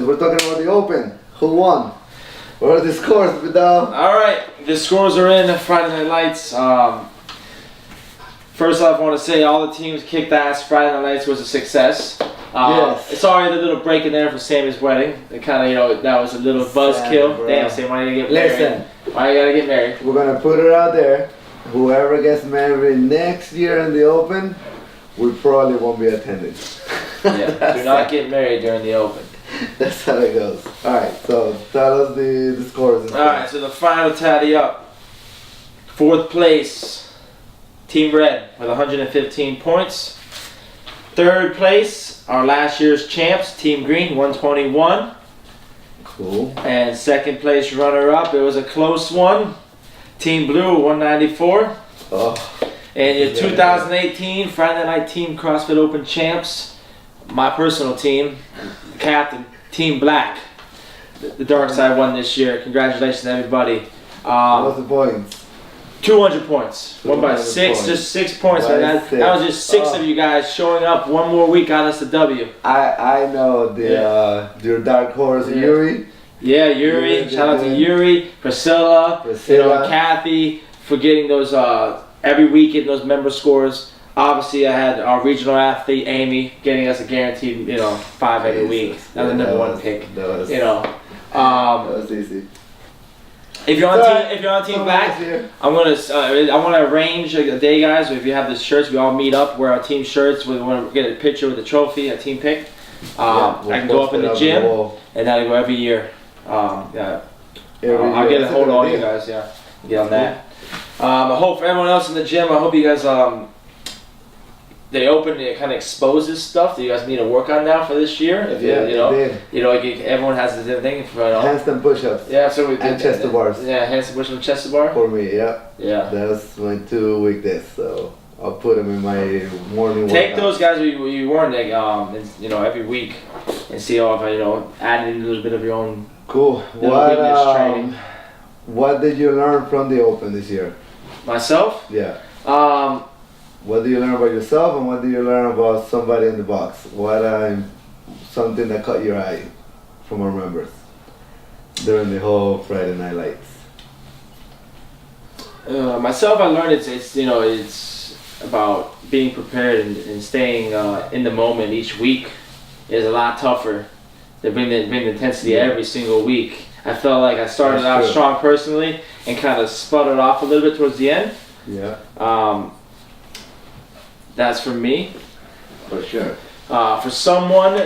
predictions. We're talking about the Open. Who won? What are the scores, Vidal? All right, the scores are in. Friday Night Lights. First off, I want to say all the teams kicked ass. Friday Night Lights was a success. Yes. Sorry, the little break in there for Sammy's wedding. It kind of, that was a little buzzkill. Damn, Sam, why you gotta get married? Listen. Why you gotta get married? We're gonna put it out there. Whoever gets married next year in the Open, we probably won't be attending. Yeah, do not get married during the Open. That's how it goes. Alright, so tell us the scores. Alright, so the final tally up. 4th place, Team Red with 115 points. 3rd place, our last year's champs, Team Green, 121. Cool. And 2nd place runner-up, it was a close one. Team Blue, 194. Oh. And your 2018 Friday Night Team CrossFit Open champs, my personal team, captain, Team Black. The dark side won this year. Congratulations, everybody. What's the points? 200 points. Won by 6, points. Just 6 points. Man. That was just 6 of you guys showing up. One more week got us the W. I know your dark horse, Yuri. Yeah, Yuri. Shout out to Yuri, Priscilla. Kathy for getting those every week getting those member scores. Obviously, I had our regional athlete Amy getting us a guaranteed 5 every week. That was the number 1 pick. That was, that was easy. If you're on team Black, I want to arrange a day, guys. If you have the shirts, we all meet up, wear our team shirts. We want to get a picture with a trophy, a team pick. I can go up in the gym, and that'll go every year. I'll get a hold of all you guys. Yeah, get on that. I hope for everyone else in the gym, I hope you guys they open it kind of exposes stuff that you guys need to work on now for this year. If everyone has the different thing. Handstand push-ups. Yeah, so we did. And chest to bars. Yeah, handstand push-ups and chest to bar. For me, yeah. Yeah. That's my 2 weekdays, so I'll put them in my morning. Take those guys you weren't every week and see if add in a little bit of your own. Cool. What did you learn from the Open this year? Myself? Yeah. What do you learn about yourself, and what do you learn about somebody in the box? What something that caught your eye from our members during the whole Friday Night Lights? Myself, I learned it's about being prepared and staying in the moment each week is a lot tougher than bring the intensity every single week. I felt like I started out strong personally and kind of sputtered off a little bit towards the end. Yeah. That's for me. For sure. For someone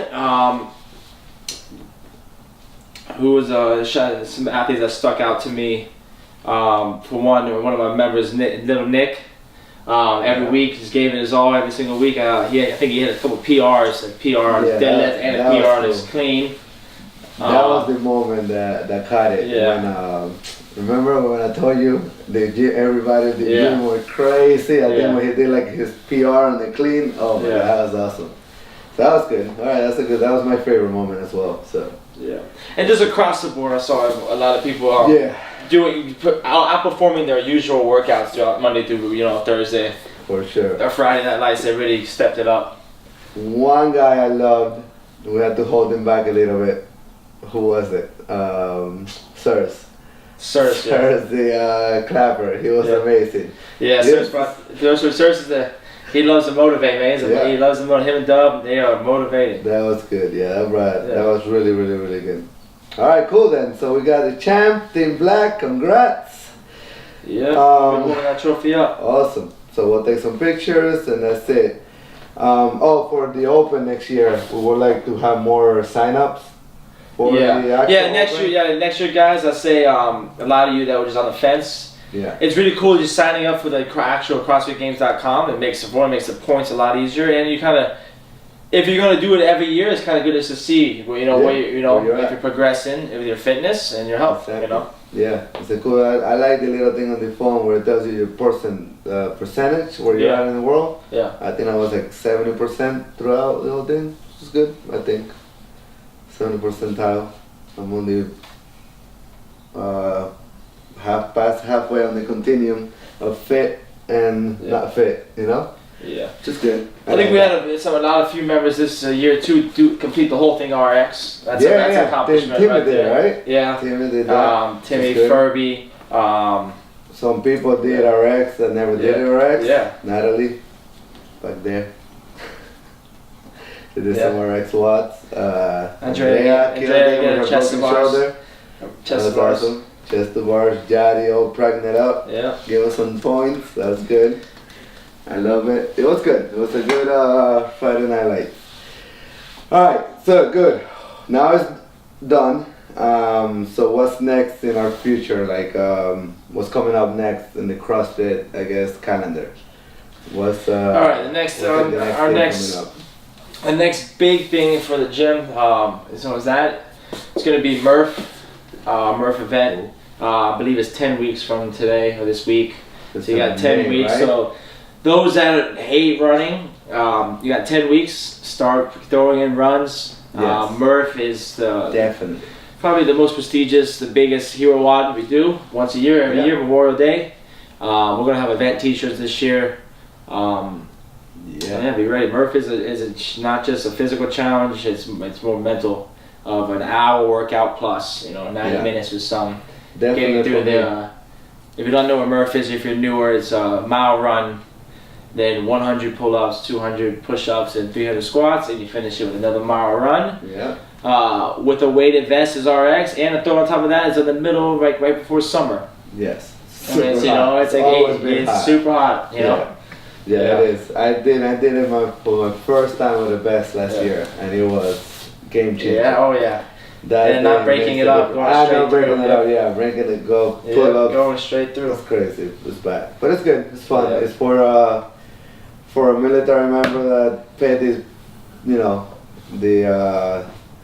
who was some athletes that stuck out to me. For one of my members, Little Nick. Every week, just gave it his all every single week. I think he had a couple PRs, a PR on his deadlift and a PR on his clean. That was the moment that caught it. Yeah. Remember when I told you everybody in the gym were crazy? I think when he did like his PR on the clean, oh my God, that was awesome. So that was good. All right, that was my favorite moment as well. So yeah, and just across the board, I saw a lot of people outperforming their usual workouts throughout Monday through Thursday. For sure. Or Friday Night Lights, they really stepped it up. One guy I loved, we had to hold him back a little bit. Who was it? Sirs, the clapper. He was amazing. Yeah, Sirs is he loves to motivate, man. He loves to motivate. Him and Dub, they are motivated. That was good. Yeah, that was really, really, really good. All right, cool then. So we got the champ, Team Black. Congrats. Yeah, we're moving that trophy up. Awesome. So we'll take some pictures and that's it. For the Open next year, we would like to have more sign-ups. Next year, guys. I say a lot of you that were just on the fence. Yeah. It's really cool just signing up for the actual CrossFitGames.com. It makes the points a lot easier, and you kind of, if you're gonna do it every year, it's kind of good just to see if you're progressing with your fitness and your health. Exactly. Yeah, it's a cool. I like the little thing on the phone where it tells you your percentage where you're at in the world. Yeah. I think I was like 70% throughout the whole thing. Which is good. I think 70 percentile. I'm only halfway on the continuum of fit and not fit. Yeah. Just good. I think we had a few members this year too do complete the whole thing RX. That's an accomplishment Timmy right did, there. right? Yeah. Timmy did that. Timmy, Furby. Some people did RX that never did RX. Yeah. Natalie, back there. They did some RX watts. Andrea get a chest to bars. Chest to bars. Awesome. Chest to bars. Jaddy all pregnant up. Yeah. Give us some points. That was good. I love it. It was good. It was a good Friday night light. Alright, so good. Now it's done. So what's next in our future? Like what's coming up next in the CrossFit, I guess, calendar? What's alright, the next big thing for the gym is it's gonna be Murph event. I believe it's 10 weeks from today or this week. So you got 10 weeks. Right? So those that hate running, you got 10 weeks. Start throwing in runs. Yes. Murph is definitely probably the most prestigious, the biggest hero WOD we do once a year, every year, Memorial Day. We're gonna have event T-shirts this year. Be ready. Murph is not just a physical challenge; it's more mental. Of an hour workout plus, 90 minutes with some. Definitely getting through if you don't know what Murph is, if you're newer, it's a mile run, then 100 pull-ups, 200 push-ups, and 300 squats, and you finish it with another mile run. Yeah. With a weighted vest is RX, and a throw on top of that is in the middle, right before summer. Yes. It's super hot. Yeah, it is. I did it for my first time with the vest last year, and it was game changer. Yeah. Oh yeah. And not breaking it up, going straight through. Breaking it, pull up. Going straight through. It's crazy. It's bad, but it's good. It's fun. Yeah. It's for a military member that paid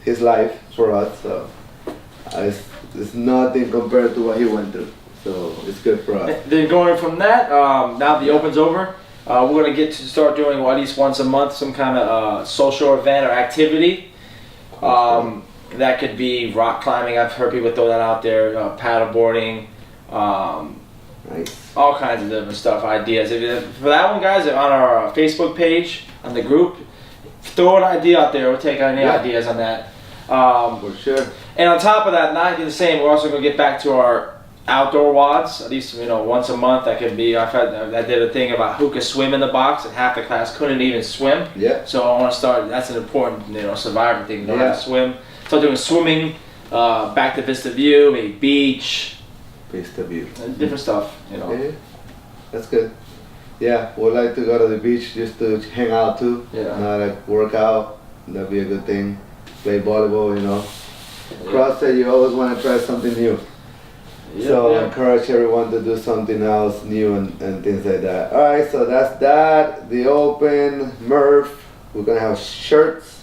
his life for us. So it's nothing compared to what he went through. So it's good for us. Then going from that, now the Open's over. We're gonna get to start doing at least once a month some kind of social event or activity. That could be rock climbing. I've heard people throw that out there. Paddle boarding, nice. All kinds of different stuff, ideas. For that one, guys, on our Facebook page, on the group, throw an idea out there. We'll take any ideas on that. For sure. And on top of that, not the same. We're also gonna get back to our outdoor WODs, at least once a month. That could be. I did a thing about who could swim in the box, and half the class couldn't even swim. Yeah. So I want to start. That's an important survivor thing. Know how to swim. Start doing swimming. Back to Vista View, maybe beach. Vista View. Different stuff. Yeah. That's good. Yeah, we'd like to go to the beach just to hang out too. Yeah. Not like work out. That'd be a good thing. Play volleyball. CrossFit, you always want to try something new. So encourage everyone to do something else new and things like that. Alright, so that's that. The Open, Murph. We're gonna have shirts.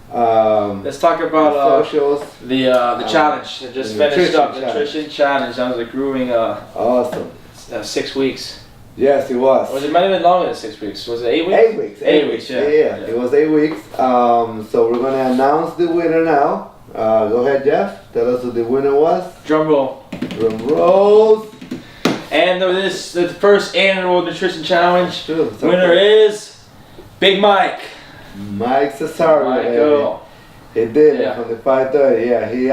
Let's talk about socials. The challenge. I just finished up the nutrition challenge. That was a grueling awesome. 6 weeks. Yes, it was. It might have been longer than 6 weeks. Was it 8 weeks? 8 weeks. 8 weeks, yeah. It was 8 weeks. So we're gonna announce the winner now. Go ahead, Jeff. Tell us who the winner was. Drum roll. Drum rolls. And the first annual nutrition challenge winner is Big Mike. Mike Cesario. Michael. He did it from the 5:30. Yeah, he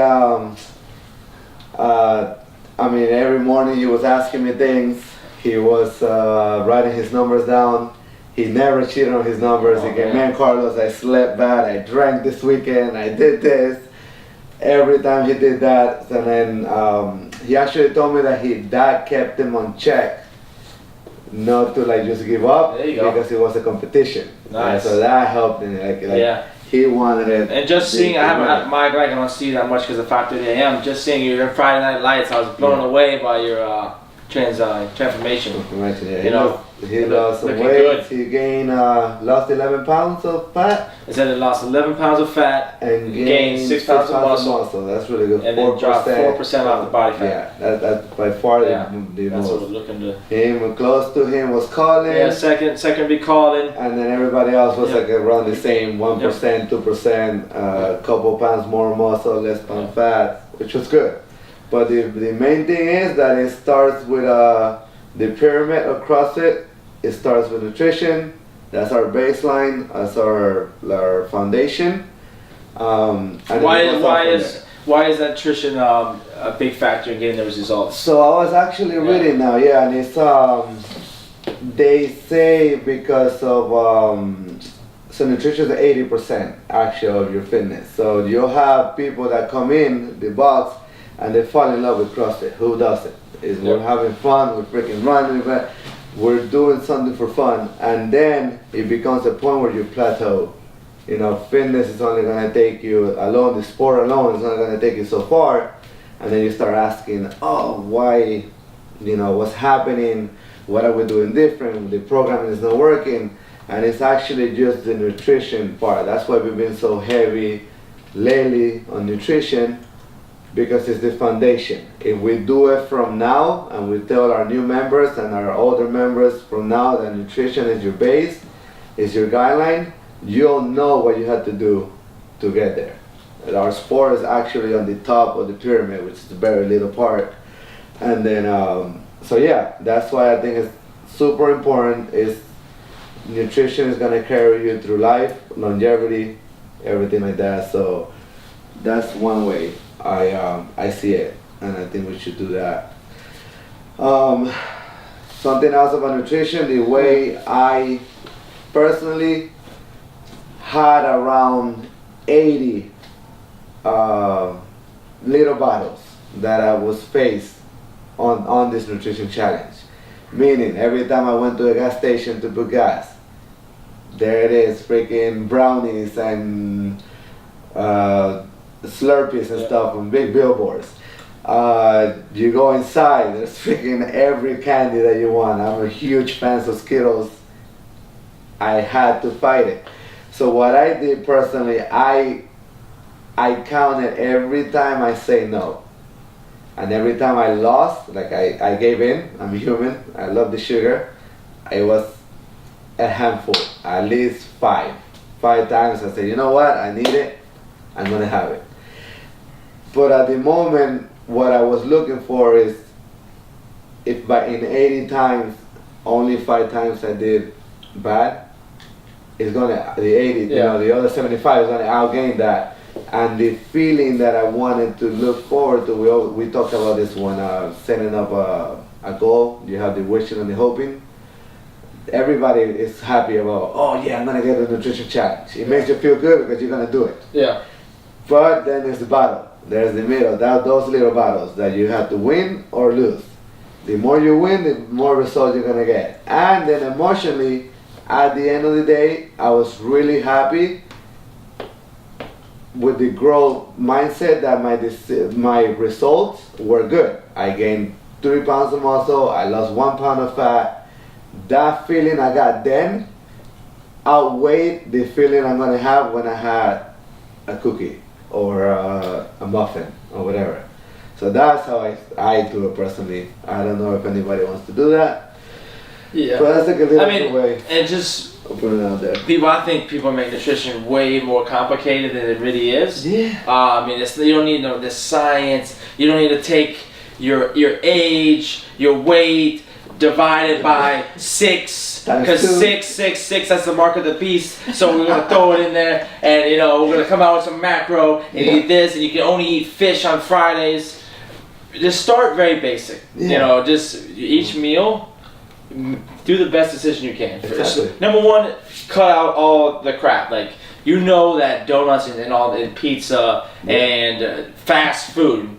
every morning he was asking me things. He was writing his numbers down. He never cheated on his numbers. He came, man, Carlos, I slept bad. I drank this weekend. I did this. Every time he did that, and then he actually told me that kept him on check, not to just give up because it was a competition. Nice. So that helped him. He wanted it. And just seeing, I don't see you that much because of 5:30 a.m. Just seeing your Friday Night Lights, I was blown away by your transformation. He lost some weight. Good. He gained, lost 11 pounds of fat. It said he lost 11 pounds of fat and gained 6 pounds of muscle. That's really good. And then dropped 4% off the body fat. Yeah, that's by far the that's most. What we're looking to. Him close to him was calling. Yeah, second be calling. And then everybody else was around the same 1%, 2%, couple pounds more muscle, less pound fat, which was good. But the main thing is that it starts with the pyramid of CrossFit. It starts with nutrition, That's our baseline. That's our foundation. And why is nutrition a big factor in getting those results? So I was actually reading now, and it's they say because of so nutrition is 80% actually of your fitness. So you'll have people that come in the box and they fall in love with CrossFit. Who doesn't? We're having fun, we're freaking running, we're doing something for fun, and then it becomes a point where you plateau. You know, fitness is only going to take you alone, the sport alone is not going to take you so far, and then you start asking, oh, why, you know, what's happening, what are we doing different, the programming is not working, and it's actually just the nutrition part. That's why we've been so heavy lately on nutrition, because it's the foundation. If we do it from now, and we tell our new members and our older members from now that nutrition is your base, is your guideline, you'll know what you have to do to get there. And our sport is actually on the top of the pyramid, which is the very little part. And then, so yeah, that's why I think it's super important. Is nutrition is gonna carry you through life, longevity, everything like that. So that's one way I see it, and I think we should do that. Something else about nutrition, the way I personally had around 80 little bottles that I was faced on this nutrition challenge. Meaning, every time I went to a gas station to put gas, there it is, freaking brownies and Slurpees and stuff on big billboards. You go inside, there's freaking every candy that you want. I'm a huge fan of Skittles. I had to fight it. So what I did personally, I counted every time I say no. And every time I lost, like I gave in, I'm human, I love the sugar, it was a handful, at least five times I said, you know what, I need it, I'm gonna have it. But at the moment, what I was looking for is, if in 80 times, only 5 times I did bad, it's gonna, the 80, you know, the other 75 is gonna outgain that. And the feeling that I wanted to look forward to, we talked about this one, setting up a goal, you have the wishing and the hoping. Everybody is happy about, oh yeah, I'm gonna get a nutrition challenge. It makes you feel good because you're gonna do it. Yeah. But then there's the battle, there's the middle, those little battles that you have to win or lose. The more you win, the more results you're gonna get. And then emotionally, at the end of the day, I was really happy with the growth mindset that my results were good. I gained 3 pounds of muscle, I lost 1 pound of fat. That feeling I got then outweighed the feeling I'm gonna have when I had a cookie or a muffin or whatever. So that's how I do it personally. I don't know if anybody wants to do that. Yeah. But that's like a little way. And just put it out there. I think people make nutrition way more complicated than it really is. Yeah. I mean, you don't need the science. You don't need to take your age, your weight, divided by 6, because 6, that's the mark of the beast. So we're gonna throw it in there, and you know we're gonna come out with some macro and eat this, and you can only eat fish on Fridays. Just start very basic. Yeah. You know, just each meal, do the best decision you can. Exactly. Number one, cut out all the crap. Like, you know that donuts and pizza and fast food.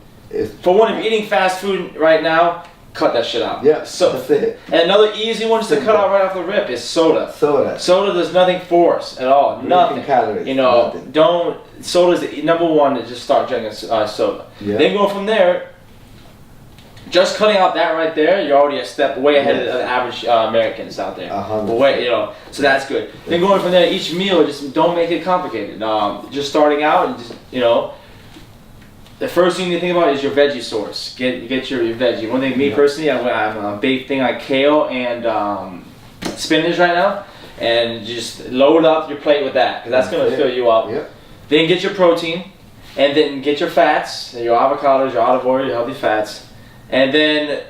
For one, if you're eating fast food right now, cut that shit out. Yeah, so that's it. And another easy one to cut out right off the rip is soda. Soda does nothing for us at all. Nothing. Calories. You know, nothing. Soda's the number one to just start drinking soda. Yeah. Then go from there. Just cutting out that right there, you're already a step way ahead of the average Americans out there. You know, so that's good. Then going from there, each meal, just don't make it complicated. Just starting out, and just, you know, the first thing you think about is your veggie source. Get your veggie. One thing, me personally, I'm a big thing like kale and spinach right now, and just load up your plate with that, because that's gonna fill you up. Yep. Then get your protein, and then get your fats, your avocados, your olive oil, your healthy fats. And then,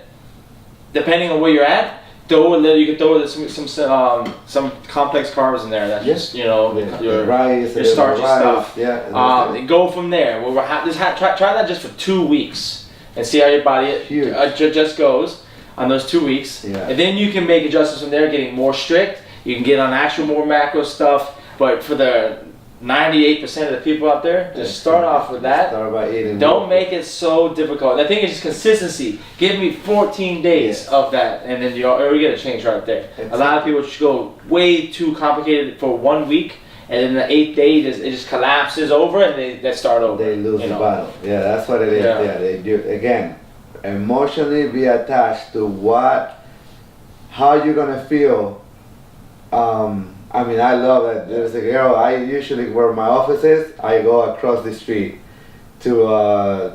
depending on where you're at, You can throw some complex carbs in there. That's just your rice, your starchy stuff. Yeah. Go from there. Try that just for 2 weeks and see how your body just goes on those 2 weeks. Yeah. And then you can make adjustments from there, getting more strict. You can get on actual more macro stuff. But for the 98% of the people out there, just start off with that. Start by eating. Don't make it so difficult. I think it's just consistency. Give me 14 days of that, and then you're get a change right there. A lot of people just go way too complicated for 1 week, and then the 8th day it just collapses over, and they start over. They lose the battle. Yeah, that's what it is. Yeah, they do. Again, emotionally be attached to how you're gonna feel. I mean, I love that. There's a girl. I usually where my office is. I go across the street to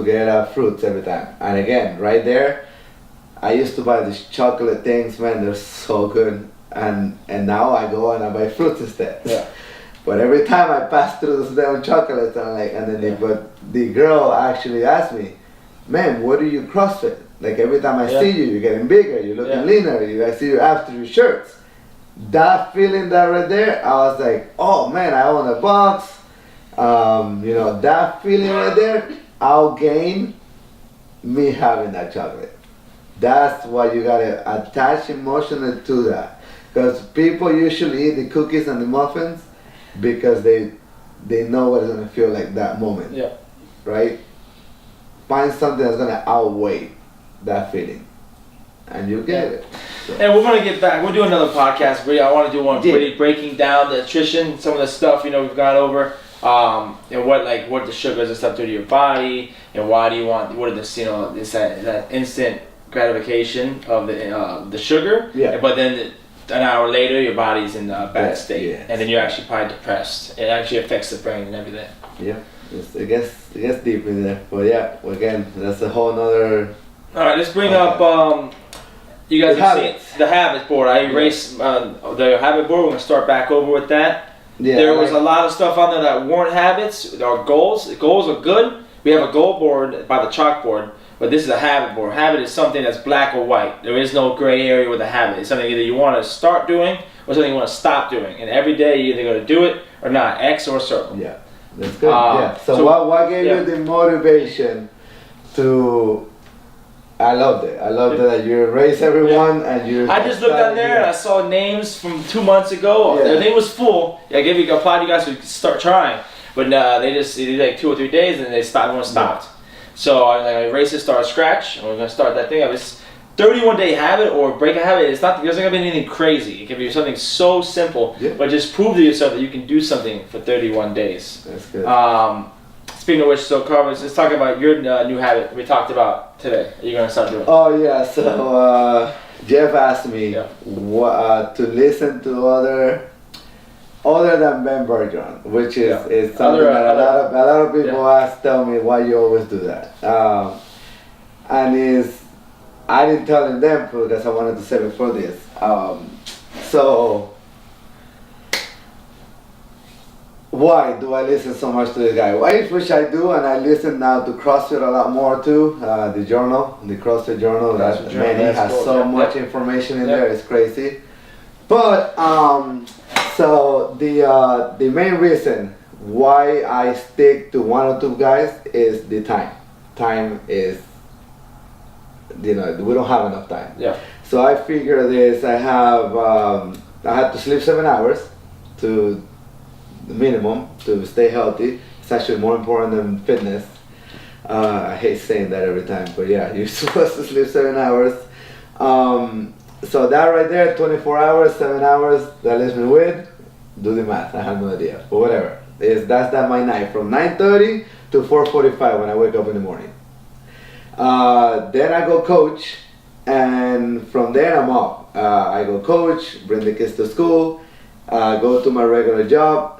get fruits every time. And again, right there, I used to buy these chocolate things. Man, they're so good. And now I go and I buy fruits instead. Yeah. But every time I pass through those damn chocolates, I'm like, but the girl actually asked me, "Man, what do you CrossFit? Like every time I see you, you're getting bigger. You're looking leaner. I see you after your shirts." That feeling that right there, I was like, oh man, I own a box. That feeling right there, I'll gain me having that chocolate. That's why you gotta attach emotionally to that. Because people usually eat the cookies and the muffins because they know what it's gonna feel like that moment. Yeah. Right? Find something that's gonna outweigh that feeling. And you get it. So. And we're gonna get back. We'll do another podcast. I want to do one really breaking down the nutrition, some of the stuff we've gone over, and what the sugars and stuff do to your body, and why do you want what are that instant gratification of the sugar. Yeah. But then an hour later, your body's in a bad state, and then you're actually probably depressed. It actually affects the brain and everything. Yeah. It gets deep in there, but again, that's a whole nother. All right, let's bring up. You guys have seen the habit board. I erased the habit board. We're going to start back over with that. Yeah, there was a lot of stuff on there that weren't habits. Our goals. The goals are good. We have a goal board by the chalkboard, but this is a habit board. Habit is something that's black or white. There is no gray area with a habit. It's something either you want to start doing or something you want to stop doing. And every day you're either going to do it or not. X or circle. Yeah, that's good. So what gave you the motivation to... I loved it. I loved that you erase everyone and you. I just looked on there and I saw names from 2 months ago. Yeah. Their name was full. I applied you guys to start trying, but they did like 2 or 3 days and they stopped. Everyone stopped. Yeah. So I erased it, start scratch, and we're gonna start that thing up. It's 31-day habit or break a habit. There's not gonna be anything crazy. It can be something so simple, but just prove to yourself that you can do something for 31 days. That's good. Speaking of which, so Carlos, let's talk about your new habit we talked about today. Are you going to start doing? Oh yeah, so Jeff asked me to listen to other than Ben Bergeron, which is something that a lot of people tell me why you always do that. And I didn't tell them because I wanted to say before this. So. Why do I listen so much to this guy? Which I do, and I listen now to CrossFit a lot more too. The CrossFit Journal. He has so much information in there. It's crazy. But so the main reason why I stick to one or two guys is the time. Time is, we don't have enough time. Yeah. So I figure this. I have to sleep 7 hours to. The minimum to stay healthy. It's actually more important than fitness. I hate saying that every time, but you're supposed to sleep 7 hours. So that right there, 24 hours, 7 hours, that leaves me with, do the math, I have no idea, but whatever. That's my night, from 9:30 to 4:45 when I wake up in the morning. Then I go coach, and from there I'm off. I go coach, bring the kids to school, go to my regular job.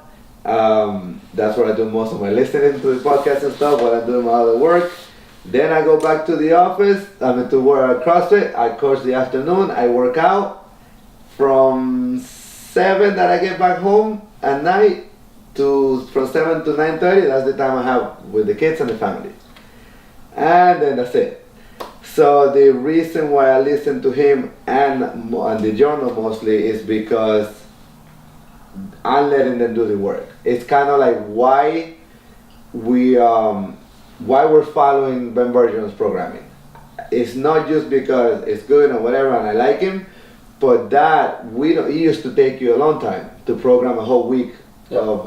That's where I do most of my listening to the podcast and stuff while I'm doing my other work. Then I go back to the office. To work CrossFit. I coach the afternoon. I work out from 7 that I get back home at night from 7 to 9:30. That's the time I have with the kids and the family. And then that's it. So the reason why I listen to him and the journal mostly is because I'm letting them do the work. It's kind of like why we're following Ben Bergeron's programming. It's not just because it's good or whatever and I like him, but that it used to take you a long time to program a whole week of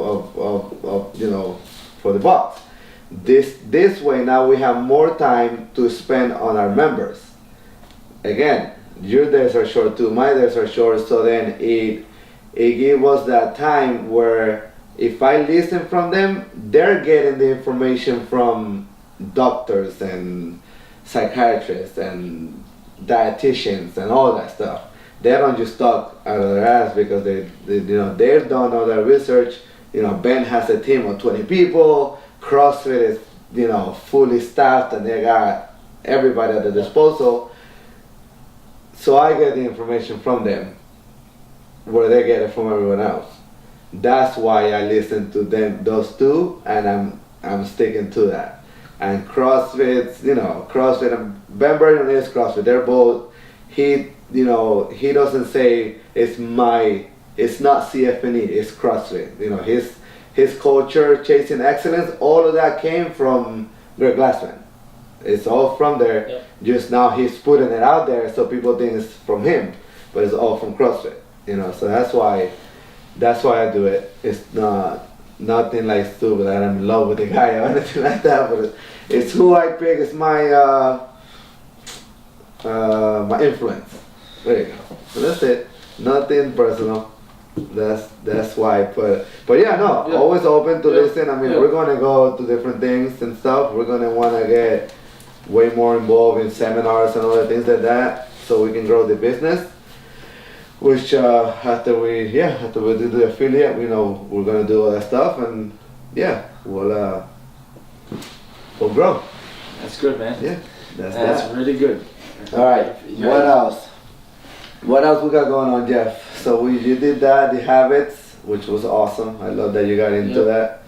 for the box. This way now we have more time to spend on our members. Again, your days are short too, my days are short, so then it gives us that time where if I listen from them, they're getting the information from doctors and psychiatrists and dietitians and all that stuff. They don't just talk out of their ass because they've done all their research. Ben has a team of 20 people. CrossFit is fully staffed and they got everybody at their disposal. So I get the information from them where they get it from everyone else. That's why I listen to those two, and I'm sticking to that. And CrossFit, CrossFit and Ben Bergeron is CrossFit. They're both. He doesn't say it's not CFNE, it's CrossFit. His culture, chasing excellence, all of that came from Greg Glassman. It's all from there. Yeah. Just now he's putting it out there so people think it's from him, but it's all from CrossFit. So that's why I do it. It's nothing like stupid that I'm in love with the guy or anything like that, but it's who I pick. It's my my influence. There you go. So that's it. Nothing personal. That's why I put it. But always open to listen. I mean, we're gonna go to different things and stuff. We're gonna wanna get way more involved in seminars and other things like that, so we can grow the business. Which after we do the affiliate, we're gonna do all that stuff, and we'll grow. That's good, man. Yeah, that's really good. All right, what else? What else we got going on, Jeff? So you did that, the habits, which was awesome. I love that you got into that.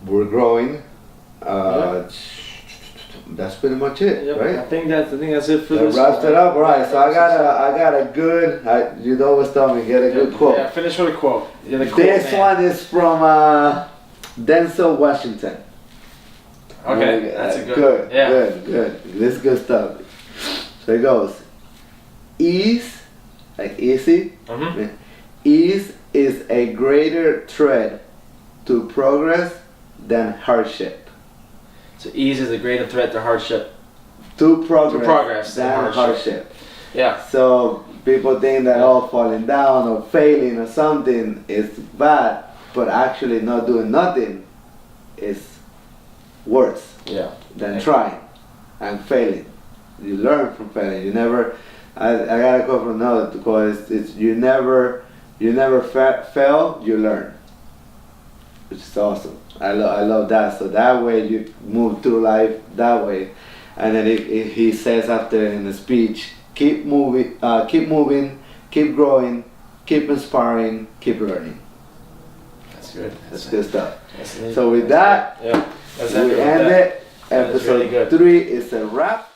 We're growing. That's pretty much it, right? I think that's it for this. Wraps it up, right? So I got a good. You'd always tell me get a good quote. Yeah, finish with a quote. This one is from Denzel Washington. Okay, that's a good. Good. This is good stuff. So it goes. Ease, like easy. Mm-hmm. Ease is a greater threat to progress than hardship. So ease is a greater threat to hardship. To progress than hardship. Yeah. So people think that falling down or failing or something is bad, but actually not doing nothing is worse than trying and failing. You learn from failing. You never. I gotta go from another because it's you never fail. You learn, which is awesome. I love that. So that way you move through life that way, and then he says after in the speech, keep moving, keep growing, keep inspiring, keep learning. That's good. That's good stuff. So with that, we end it. Episode 3 is a wrap.